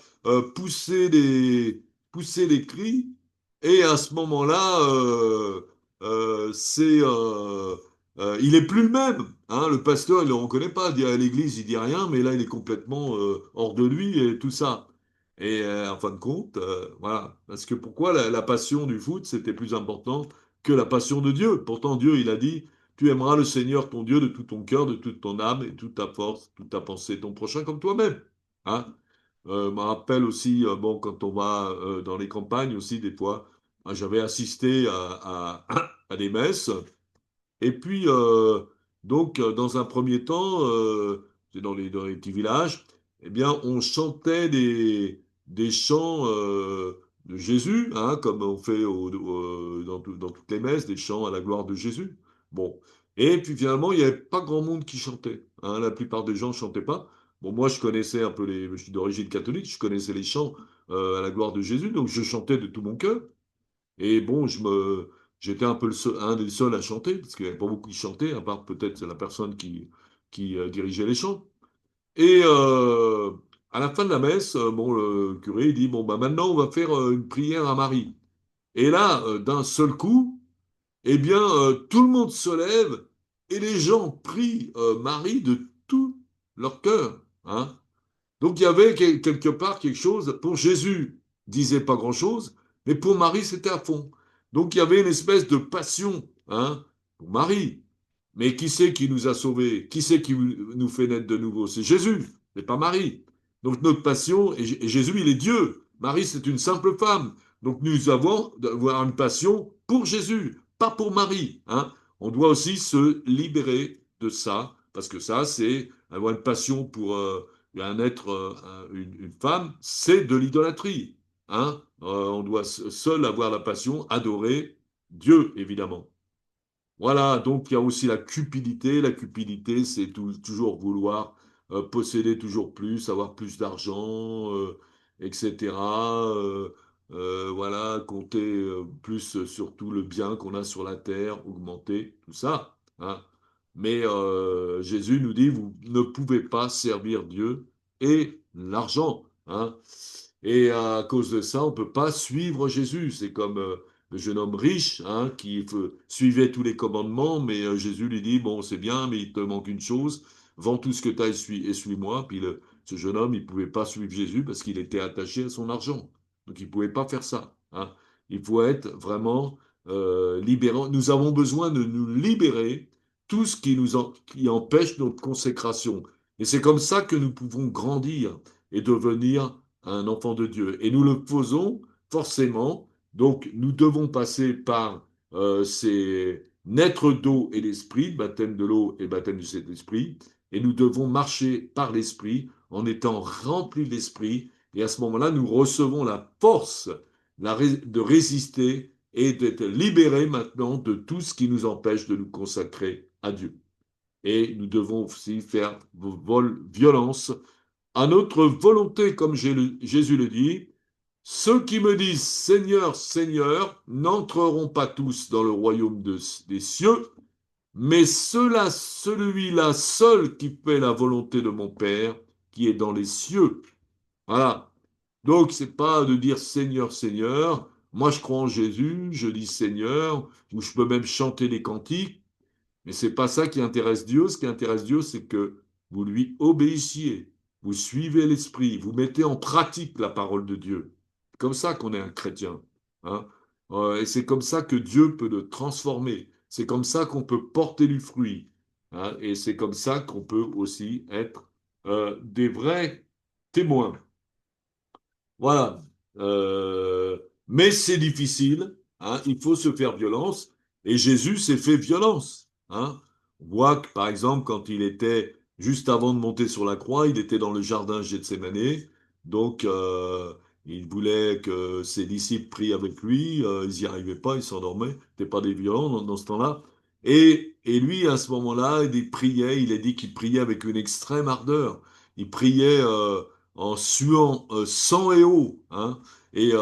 pousser des cris. Et à ce moment-là, il est plus le même. Hein. Le pasteur, il le reconnaît pas. À l'église, il dit rien, mais là, il est complètement hors de lui et tout ça. Et en fin de compte, voilà. Parce que pourquoi la passion du foot, c'était plus important que la passion de Dieu? Pourtant, Dieu, il a dit, tu aimeras le Seigneur, ton Dieu, de tout ton cœur, de toute ton âme et de toute ta force, toute ta pensée, ton prochain comme toi-même. Hein? Je me rappelle aussi, bon, quand on va dans les campagnes aussi, des fois, j'avais assisté à des messes et puis, donc, dans un premier temps, c'est dans les petits villages, eh bien, on chantait des chants de Jésus, hein, comme on fait dans toutes les messes, des chants à la gloire de Jésus. Bon. Et puis finalement, il n'y avait pas grand monde qui chantait. Hein, la plupart des gens ne chantaient pas. Bon, moi, je connaissais un peu je suis d'origine catholique, je connaissais les chants à la gloire de Jésus, donc je chantais de tout mon cœur. Et bon, j'étais un peu un des seuls à chanter, parce qu'il n'y avait pas beaucoup qui chantaient, à part peut-être la personne qui dirigeait les chants. Et à la fin de la messe, bon, le curé il dit, bon, bah, maintenant, on va faire une prière à Marie. Et là, d'un seul coup, eh bien, tout le monde se lève et les gens prient Marie de tout leur cœur. Hein. Donc il y avait quelque part quelque chose, pour Jésus, disait pas grand-chose, mais pour Marie, c'était à fond. Donc il y avait une espèce de passion, hein, pour Marie. Mais qui c'est qui nous a sauvés? Qui c'est qui nous fait naître de nouveau? C'est Jésus, c'est pas Marie. Donc notre passion, et Jésus, il est Dieu. Marie, c'est une simple femme. Donc nous avons d'avoir une passion pour Jésus, pas pour Marie. Hein. On doit aussi se libérer de ça, parce que ça, c'est avoir une passion pour un être, une femme, c'est de l'idolâtrie. Hein. On doit seul avoir la passion, adorer Dieu, évidemment. Voilà, donc il y a aussi la cupidité. La cupidité, c'est toujours vouloir posséder toujours plus, avoir plus d'argent, etc. Voilà, compter plus sur tout le bien qu'on a sur la terre, augmenter, tout ça. Hein. Mais Jésus nous dit, vous ne pouvez pas servir Dieu et l'argent. Hein. Et à cause de ça, on ne peut pas suivre Jésus. C'est comme le jeune homme riche hein, suivait tous les commandements, mais Jésus lui dit, bon, c'est bien, mais il te manque une chose, vends tout ce que tu as et suis-moi. Puis ce jeune homme, il ne pouvait pas suivre Jésus parce qu'il était attaché à son argent. Donc il ne pouvait pas faire ça. Hein. Il faut être vraiment libérant. Nous avons besoin de nous libérer tout ce qui empêche notre consécration. Et c'est comme ça que nous pouvons grandir et devenir un enfant de Dieu. Et nous le faisons forcément donc, nous devons passer par ces naître d'eau et d'esprit, baptême de l'eau et baptême du Saint-Esprit, et nous devons marcher par l'esprit en étant remplis de l'esprit, et à ce moment-là, nous recevons la force de résister et d'être libérés maintenant de tout ce qui nous empêche de nous consacrer à Dieu. Et nous devons aussi faire violence à notre volonté, comme Jésus le dit, ceux qui me disent Seigneur, Seigneur, n'entreront pas tous dans le royaume des cieux, mais celui-là seul qui fait la volonté de mon Père qui est dans les cieux. Voilà. Donc, c'est pas de dire Seigneur, Seigneur. Moi, je crois en Jésus, je dis Seigneur, ou je peux même chanter des cantiques, mais c'est pas ça qui intéresse Dieu. Ce qui intéresse Dieu, c'est que vous lui obéissiez, vous suivez l'Esprit, vous mettez en pratique la parole de Dieu. C'est comme ça qu'on est un chrétien. Hein. Et c'est comme ça que Dieu peut le transformer. C'est comme ça qu'on peut porter du fruit. Hein. Et c'est comme ça qu'on peut aussi être des vrais témoins. Voilà. Euh, mais c'est difficile, hein, il faut se faire violence, et Jésus s'est fait violence. Hein. On voit que, par exemple, quand il était, juste avant de monter sur la croix, il était dans le jardin Gethsémanée, donc il voulait que ses disciples prient avec lui, ils n'y arrivaient pas, ils s'endormaient, c'était pas des violents dans ce temps-là. Et lui, à ce moment-là, il priait, il a dit qu'il priait avec une extrême ardeur. Il priait en suant sang et eau, hein. Et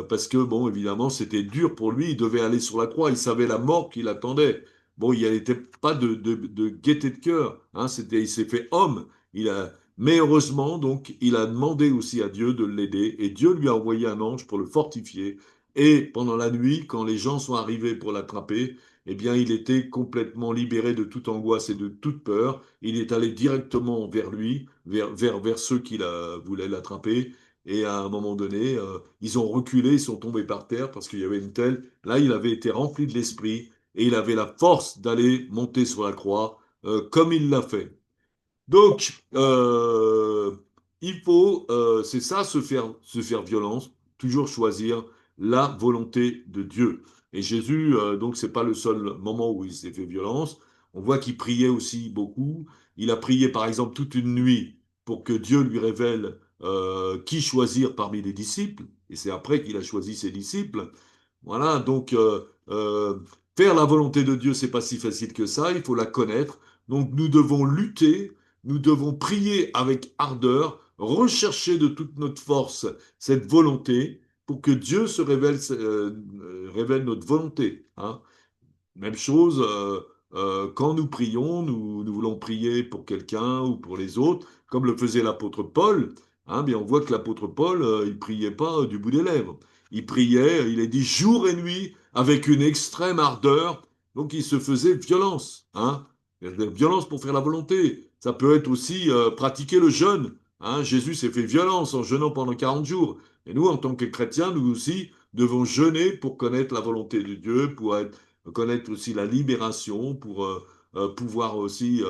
parce que, bon, évidemment, c'était dur pour lui, il devait aller sur la croix, il savait la mort qui l'attendait. Bon, il n'y était pas de gaieté de cœur, hein, il s'est fait homme. Mais heureusement, donc, il a demandé aussi à Dieu de l'aider, et Dieu lui a envoyé un ange pour le fortifier. Et pendant la nuit, quand les gens sont arrivés pour l'attraper, eh bien, il était complètement libéré de toute angoisse et de toute peur. Il est allé directement vers lui, vers ceux qui voulaient l'attraper. Et à un moment donné, ils ont reculé, ils sont tombés par terre parce qu'il y avait une telle. Là, il avait été rempli de l'esprit et il avait la force d'aller monter sur la croix, comme il l'a fait. Donc, c'est ça, se faire violence, toujours choisir la volonté de Dieu. Et Jésus, donc, c'est pas le seul moment où il s'est fait violence. On voit qu'il priait aussi beaucoup. Il a prié, par exemple, toute une nuit pour que Dieu lui révèle qui choisir parmi les disciples. Et c'est après qu'il a choisi ses disciples. Voilà, donc faire la volonté de Dieu, c'est pas si facile que ça. Il faut la connaître. Donc, nous devons lutter, nous devons prier avec ardeur, rechercher de toute notre force cette volonté pour que Dieu révèle notre volonté, hein. Même chose, quand nous prions, nous voulons prier pour quelqu'un ou pour les autres, comme le faisait l'apôtre Paul. Hein, bien on voit que l'apôtre Paul, il priait pas du bout des lèvres. Il priait, il est dit jour et nuit, avec une extrême ardeur. Donc il se faisait violence. Hein. Violence pour faire la volonté. Ça peut être aussi pratiquer le jeûne. Hein. Jésus s'est fait violence en jeûnant pendant 40 jours. Et nous, en tant que chrétiens, nous aussi devons jeûner pour connaître la volonté de Dieu, pour connaître aussi la libération, pour pouvoir aussi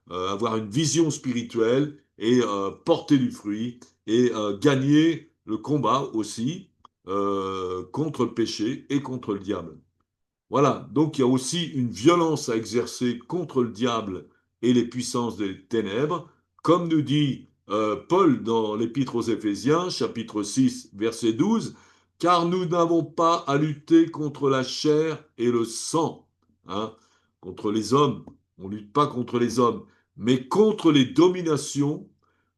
avoir une vision spirituelle et porter du fruit et gagner le combat aussi contre le péché et contre le diable. Voilà, donc il y a aussi une violence à exercer contre le diable et les puissances des ténèbres, comme nous dit Paul dans l'Épître aux Éphésiens, chapitre 6, verset 12, car nous n'avons pas à lutter contre la chair et le sang, hein, contre les hommes. On ne lutte pas contre les hommes, mais contre les dominations,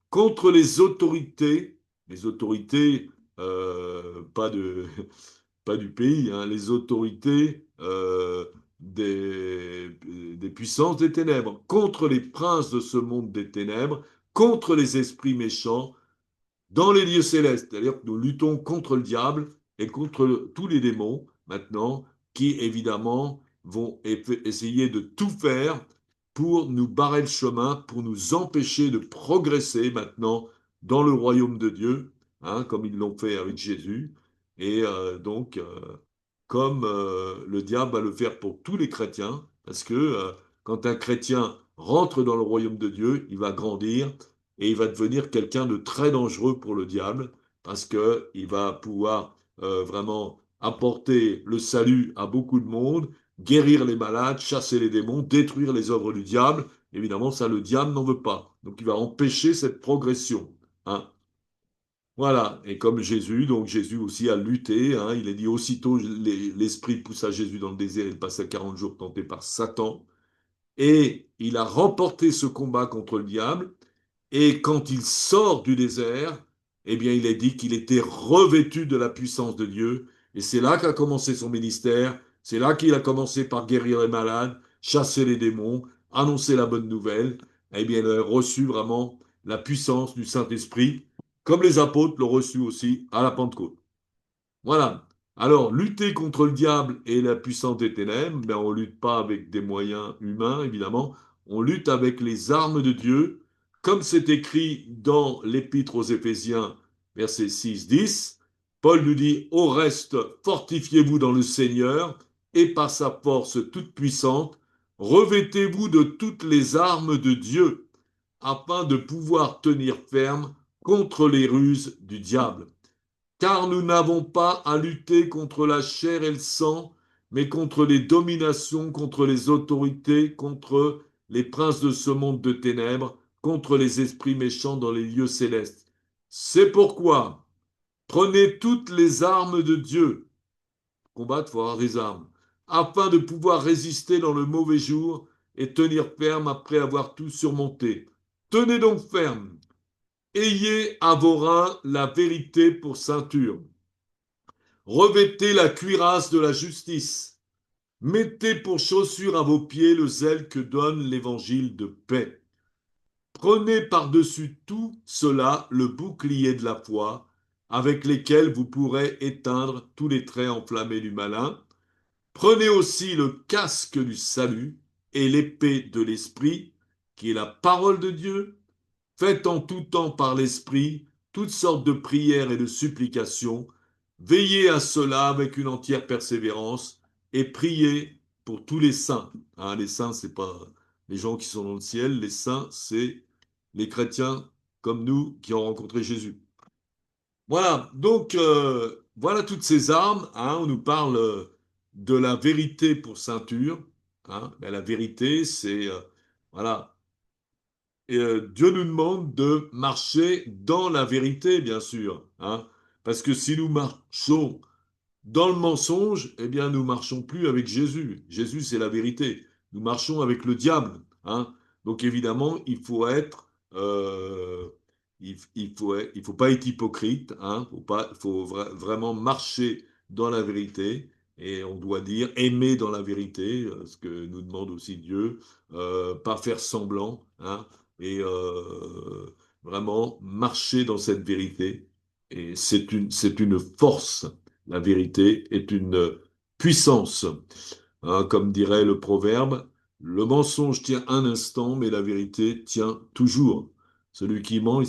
contre les autorités, pas de, pas du pays, hein, les autorités des puissances des ténèbres, contre les princes de ce monde des ténèbres, contre les esprits méchants dans les lieux célestes. C'est-à-dire que nous luttons contre le diable et contre tous les démons maintenant, qui évidemment vont essayer de tout faire pour nous barrer le chemin, pour nous empêcher de progresser maintenant dans le royaume de Dieu, hein, comme ils l'ont fait avec Jésus. Et comme le diable va le faire pour tous les chrétiens, parce que quand un chrétien rentre dans le royaume de Dieu, il va grandir et il va devenir quelqu'un de très dangereux pour le diable, parce qu'il va pouvoir vraiment apporter le salut à beaucoup de monde, guérir les malades, chasser les démons, détruire les œuvres du diable. Évidemment, ça, le diable n'en veut pas. Donc, il va empêcher cette progression, hein. Voilà, et comme Jésus, donc Jésus aussi a lutté, hein, il est dit aussitôt l'Esprit poussa Jésus dans le désert, il passa 40 jours tenté par Satan, et il a remporté ce combat contre le diable, et quand il sort du désert, eh bien il est dit qu'il était revêtu de la puissance de Dieu, et c'est là qu'a commencé son ministère, c'est là qu'il a commencé par guérir les malades, chasser les démons, annoncer la bonne nouvelle, eh bien il a reçu vraiment la puissance du Saint-Esprit, comme les apôtres l'ont reçu aussi à la Pentecôte. Voilà. Alors, lutter contre le diable et la puissance des ténèbres, ben, on ne lutte pas avec des moyens humains, évidemment. On lutte avec les armes de Dieu, comme c'est écrit dans l'Épître aux Éphésiens, versets 6-10. Paul nous dit, au reste, fortifiez-vous dans le Seigneur et par sa force toute puissante, revêtez-vous de toutes les armes de Dieu, afin de pouvoir tenir ferme contre les ruses du diable. Car nous n'avons pas à lutter contre la chair et le sang, mais contre les dominations, contre les autorités, contre les princes de ce monde de ténèbres, contre les esprits méchants dans les lieux célestes. C'est pourquoi prenez toutes les armes de Dieu. Combattre, il faut avoir des armes, afin de pouvoir résister dans le mauvais jour et tenir ferme après avoir tout surmonté. Tenez donc ferme, Ayez à vos reins la vérité pour ceinture. Revêtez la cuirasse de la justice. Mettez pour chaussure à vos pieds le zèle que donne l'évangile de paix. Prenez par-dessus tout cela le bouclier de la foi, avec lesquels vous pourrez éteindre tous les traits enflammés du malin. Prenez aussi le casque du salut et l'épée de l'esprit, qui est la parole de Dieu. Faites en tout temps par l'esprit toutes sortes de prières et de supplications. Veillez à cela avec une entière persévérance et priez pour tous les saints. Hein, les saints, c'est pas les gens qui sont dans le ciel. Les saints, c'est les chrétiens comme nous qui ont rencontré Jésus. Voilà, donc voilà toutes ces armes. Hein, on nous parle de la vérité pour ceinture. Hein, ben, la vérité, c'est voilà. Et, Dieu nous demande de marcher dans la vérité, bien sûr. Hein, parce que si nous marchons dans le mensonge, eh bien, nous marchons plus avec Jésus. Jésus, c'est la vérité. Nous marchons avec le diable. Hein. Donc, évidemment, il faut pas être hypocrite. Hein. Vraiment marcher dans la vérité. Et on doit dire aimer dans la vérité, ce que nous demande aussi Dieu, pas faire semblant, hein, et vraiment marcher dans cette vérité. Et c'est une force. La vérité est une puissance. Hein, comme dirait le proverbe, le mensonge tient un instant, mais la vérité tient toujours. Celui qui ment, il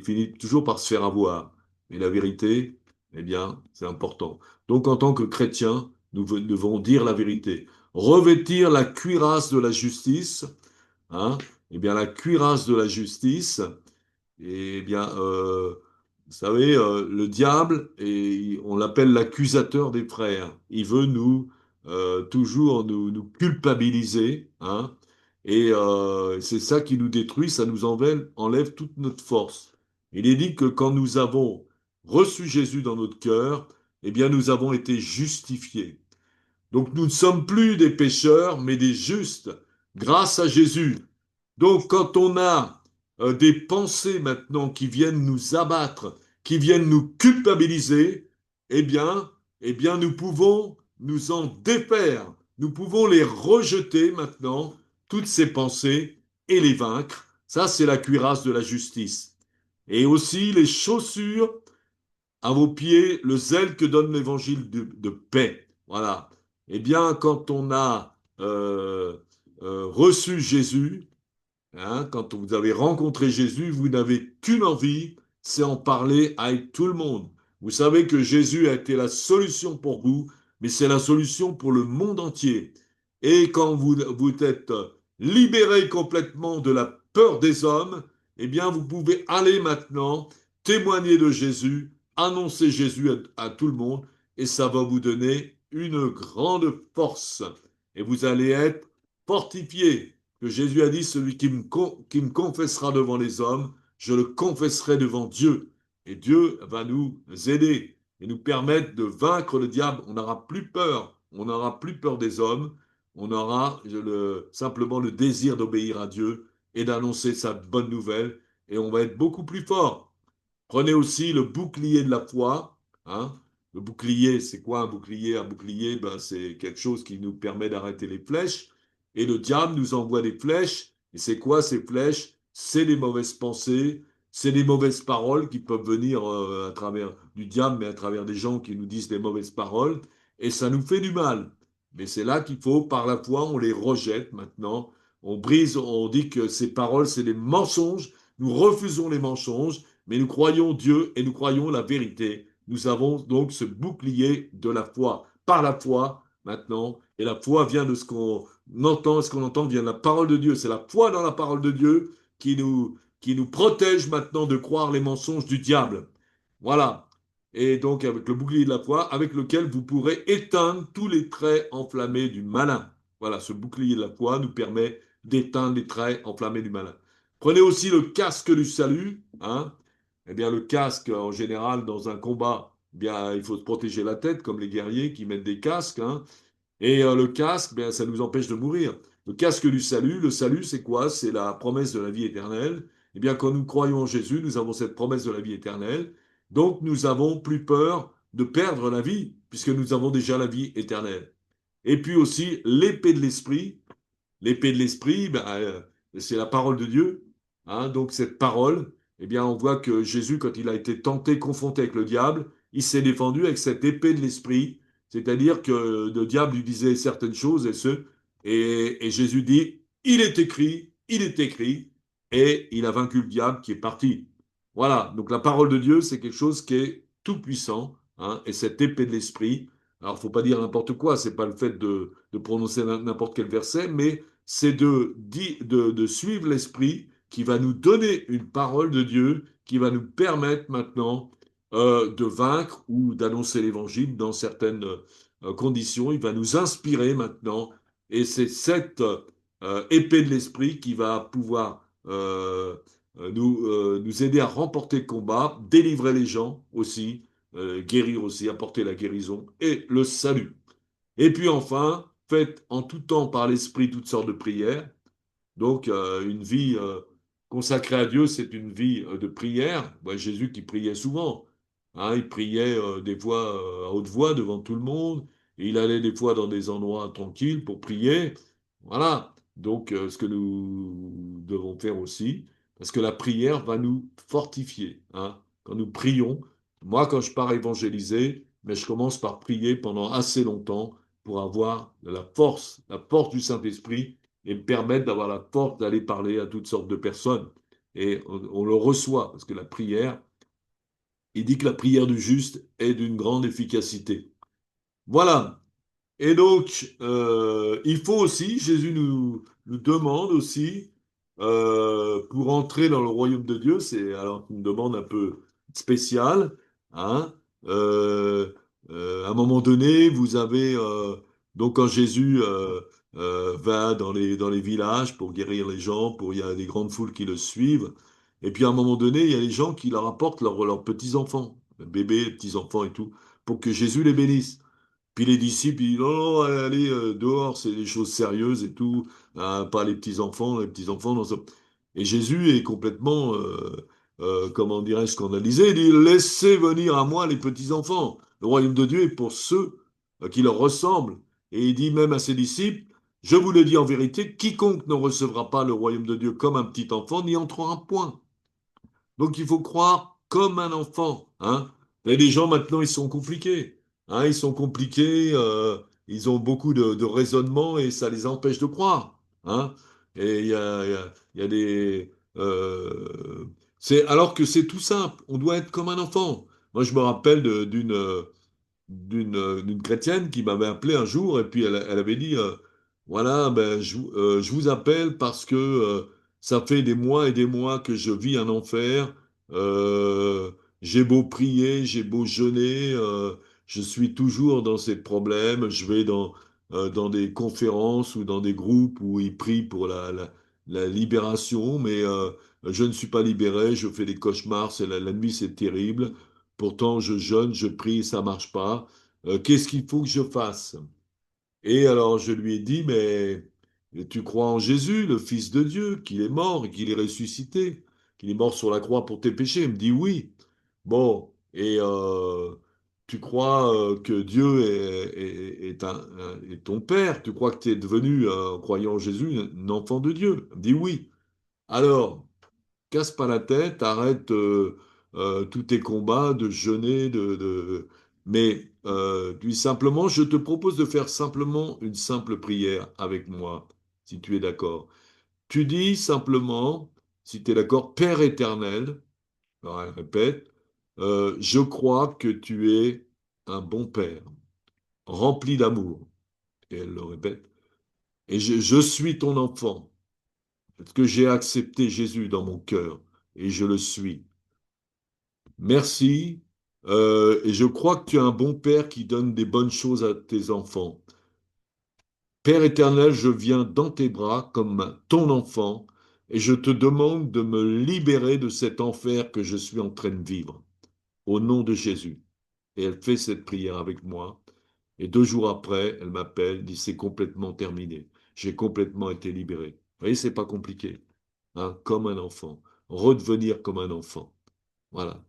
finit toujours par se faire avoir. Mais la vérité, eh bien, c'est important. Donc, en tant que chrétiens, nous devons dire la vérité. Revêtir la cuirasse de la justice, hein, eh bien, la cuirasse de la justice, eh bien, vous savez, le diable, on l'appelle l'accusateur des frères. Il veut toujours nous culpabiliser, hein, et c'est ça qui nous détruit, ça nous enlève toute notre force. Il est dit que quand nous avons reçu Jésus dans notre cœur, eh bien, nous avons été justifiés. Donc, nous ne sommes plus des pécheurs, mais des justes, grâce à Jésus. Donc, quand on a des pensées maintenant qui viennent nous abattre, qui viennent nous culpabiliser, eh bien, nous pouvons nous en défaire. Nous pouvons les rejeter maintenant, toutes ces pensées, et les vaincre. Ça, c'est la cuirasse de la justice. Et aussi les chaussures à vos pieds, le zèle que donne l'évangile de paix. Voilà. Eh bien, quand on a reçu Jésus, hein, quand vous avez rencontré Jésus, vous n'avez qu'une envie, c'est en parler avec tout le monde. Vous savez que Jésus a été la solution pour vous, mais c'est la solution pour le monde entier. Et quand vous êtes libéré complètement de la peur des hommes, eh bien, vous pouvez aller maintenant témoigner de Jésus, annoncer Jésus à tout le monde, et ça va vous donner une grande force. Et vous allez être fortifié que Jésus a dit, celui qui me confessera devant les hommes, je le confesserai devant Dieu. Et Dieu va nous aider et nous permettre de vaincre le diable. On n'aura plus peur. On n'aura plus peur des hommes. On aura simplement le désir d'obéir à Dieu et d'annoncer sa bonne nouvelle. Et on va être beaucoup plus fort. Prenez aussi le bouclier de la foi. Hein. Le bouclier, c'est quoi un bouclier? Un bouclier, ben, c'est quelque chose qui nous permet d'arrêter les flèches. Et le diable nous envoie des flèches. Et c'est quoi ces flèches? C'est les mauvaises pensées, c'est les mauvaises paroles qui peuvent venir à travers du diable, mais à travers des gens qui nous disent des mauvaises paroles. Et ça nous fait du mal. Mais c'est là qu'il faut, par la foi, on les rejette maintenant. On brise, on dit que ces paroles, c'est des mensonges. Nous refusons les mensonges, mais nous croyons Dieu et nous croyons la vérité. Nous avons donc ce bouclier de la foi. Par la foi, maintenant, et la foi vient de ce qu'on entend vient de la parole de Dieu. C'est la foi dans la parole de Dieu qui nous protège maintenant de croire les mensonges du diable. Voilà. Et donc avec le bouclier de la foi, avec lequel vous pourrez éteindre tous les traits enflammés du malin. Voilà, ce bouclier de la foi nous permet d'éteindre les traits enflammés du malin. Prenez aussi le casque du salut. Hein. Eh bien, le casque, en général, dans un combat, eh bien, il faut se protéger la tête, comme les guerriers qui mettent des casques. Hein. Et le casque, ça nous empêche de mourir. Le casque du salut, le salut, c'est quoi? C'est la promesse de la vie éternelle. Eh bien, quand nous croyons en Jésus, nous avons cette promesse de la vie éternelle. Donc, nous avons plus peur de perdre la vie, puisque nous avons déjà la vie éternelle. Et puis aussi, l'épée de l'esprit. L'épée de l'esprit, ben, c'est la parole de Dieu. Hein. Donc cette parole, eh bien, on voit que Jésus, quand il a été tenté, confronté avec le diable, il s'est défendu avec cette épée de l'esprit. C'est-à-dire que le diable lui disait certaines choses et Jésus dit, il est écrit, et il a vaincu le diable qui est parti. Voilà. Donc la parole de Dieu, c'est quelque chose qui est tout puissant. Hein, et cette épée de l'esprit, alors faut pas dire n'importe quoi, c'est pas le fait de prononcer n'importe quel verset, mais c'est de suivre l'Esprit qui va nous donner une parole de Dieu qui va nous permettre maintenant de vaincre ou d'annoncer l'Évangile dans certaines conditions. Il va nous inspirer maintenant et c'est cette épée de l'Esprit qui va pouvoir nous aider à remporter le combat, délivrer les gens aussi, guérir aussi, apporter la guérison et le salut. Et puis enfin, faites en tout temps par l'Esprit toutes sortes de prières. Donc, une vie consacrée à Dieu, c'est une vie de prière. Moi, Jésus qui priait souvent. Hein, il priait des fois à haute voix devant tout le monde. Et il allait des fois dans des endroits tranquilles pour prier. Voilà. Donc, ce que nous devons faire aussi, parce que la prière va nous fortifier. Hein. Quand nous prions, moi, quand je pars évangéliser, mais je commence par prier pendant assez longtemps pour avoir la force du Saint-Esprit et me permettre d'avoir la force d'aller parler à toutes sortes de personnes. Et on le reçoit, parce que la prière, il dit que la prière du juste est d'une grande efficacité. Voilà. Et donc, il faut aussi, Jésus nous demande aussi, pour entrer dans le royaume de Dieu, c'est alors une demande un peu spéciale, hein, euh, à un moment donné, vous avez, donc quand Jésus va dans les villages pour guérir les gens, il y a des grandes foules qui le suivent, et puis à un moment donné, il y a les gens qui leur apportent leurs petits-enfants, bébés, petits-enfants et tout, pour que Jésus les bénisse. Puis les disciples, ils disent, non, non, allez, dehors, c'est des choses sérieuses et tout, hein, pas les petits-enfants, non, ça. Et Jésus est complètement, comment dirais-je, scandalisé. Il dit, laissez venir à moi les petits-enfants. Le royaume de Dieu est pour ceux qui leur ressemblent. Et il dit même à ses disciples, je vous le dis en vérité, quiconque ne recevra pas le royaume de Dieu comme un petit enfant n'y entrera point. Donc il faut croire comme un enfant. Hein. Et les gens maintenant, ils sont compliqués. Hein, ils sont compliqués, ils ont beaucoup de raisonnement et ça les empêche de croire. Hein. Et il y a des... alors que c'est tout simple, on doit être comme un enfant. Moi, je me rappelle d'une chrétienne qui m'avait appelé un jour et puis elle avait dit voilà ben je vous appelle parce que ça fait des mois et des mois que je vis un enfer. Euh, j'ai beau prier, j'ai beau jeûner, je suis toujours dans ces problèmes. Je vais dans des conférences ou dans des groupes où ils prient pour la libération, mais je ne suis pas libéré, je fais des cauchemars, la nuit c'est terrible. Pourtant, je jeûne, je prie, ça marche pas. Qu'est-ce qu'il faut que je fasse? Et alors, je lui ai dit, mais tu crois en Jésus, le Fils de Dieu, qu'il est mort et qu'il est ressuscité, qu'il est mort sur la croix pour tes péchés? Il me dit oui. Bon, et tu crois que Dieu est ton Père? Tu crois que tu es devenu, en croyant en Jésus, un enfant de Dieu? Il me dit oui. Alors, casse pas la tête, arrête tous tes combats de jeûner, mais puis simplement, je te propose de faire simplement une simple prière avec moi, si tu es d'accord. Tu dis simplement, si tu es d'accord, Père éternel, alors elle répète, je crois que tu es un bon Père, rempli d'amour. Et elle le répète, et je suis ton enfant, parce que j'ai accepté Jésus dans mon cœur, et je le suis. Merci. Et je crois que tu es un bon père qui donne des bonnes choses à tes enfants. Père éternel, je viens dans tes bras comme ton enfant et je te demande de me libérer de cet enfer que je suis en train de vivre. Au nom de Jésus. Et elle fait cette prière avec moi. Et 2 jours après, elle m'appelle, dit c'est complètement terminé. J'ai complètement été libéré. Vous voyez, c'est pas compliqué. Hein, comme un enfant. redevenir comme un enfant. Voilà.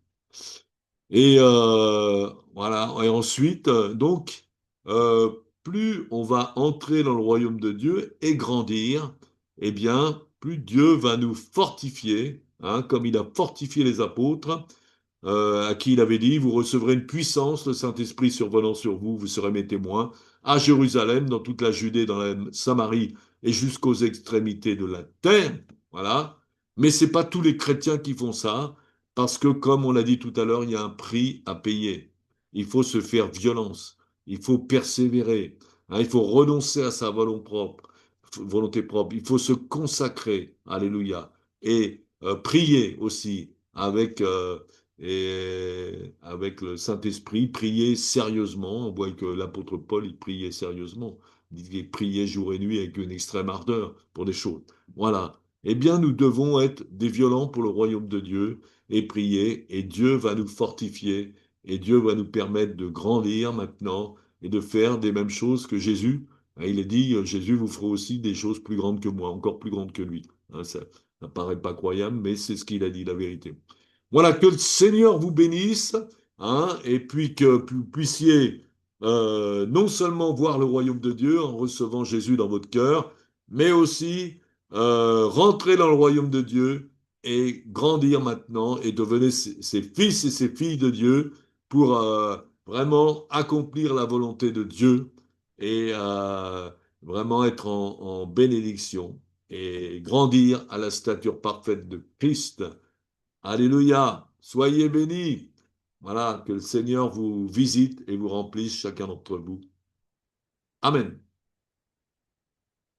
Et voilà. Et ensuite, donc, euh, plus on va entrer dans le royaume de Dieu et grandir, eh bien, plus Dieu va nous fortifier, hein, comme il a fortifié les apôtres, à qui il avait dit, vous recevrez une puissance, le Saint-Esprit survenant sur vous, vous serez mes témoins, à Jérusalem, dans toute la Judée, dans la Samarie et jusqu'aux extrémités de la terre. Voilà. Mais c'est pas tous les chrétiens qui font ça, parce que, comme on l'a dit tout à l'heure, il y a un prix à payer. Il faut se faire violence, il faut persévérer, hein, il faut renoncer à sa volonté propre, il faut se consacrer, alléluia, et prier aussi avec le Saint-Esprit, prier sérieusement. On voit que l'apôtre Paul, il priait sérieusement. Il priait jour et nuit avec une extrême ardeur pour des choses. Voilà. Eh bien, nous devons être des violents pour le royaume de Dieu et prier, et Dieu va nous fortifier, et Dieu va nous permettre de grandir maintenant et de faire des mêmes choses que Jésus. Il est dit, Jésus vous fera aussi des choses plus grandes que moi, encore plus grandes que lui. Ça ne paraît pas croyable, mais c'est ce qu'il a dit, la vérité. Voilà, que le Seigneur vous bénisse, hein, et puis que vous puissiez non seulement voir le royaume de Dieu en recevant Jésus dans votre cœur, mais aussi rentrer dans le royaume de Dieu et grandir maintenant et devenir ses fils et ses filles de Dieu pour vraiment accomplir la volonté de Dieu et vraiment être en bénédiction et grandir à la stature parfaite de Christ. Alléluia, soyez bénis. Voilà, que le Seigneur vous visite et vous remplisse chacun d'entre vous. Amen.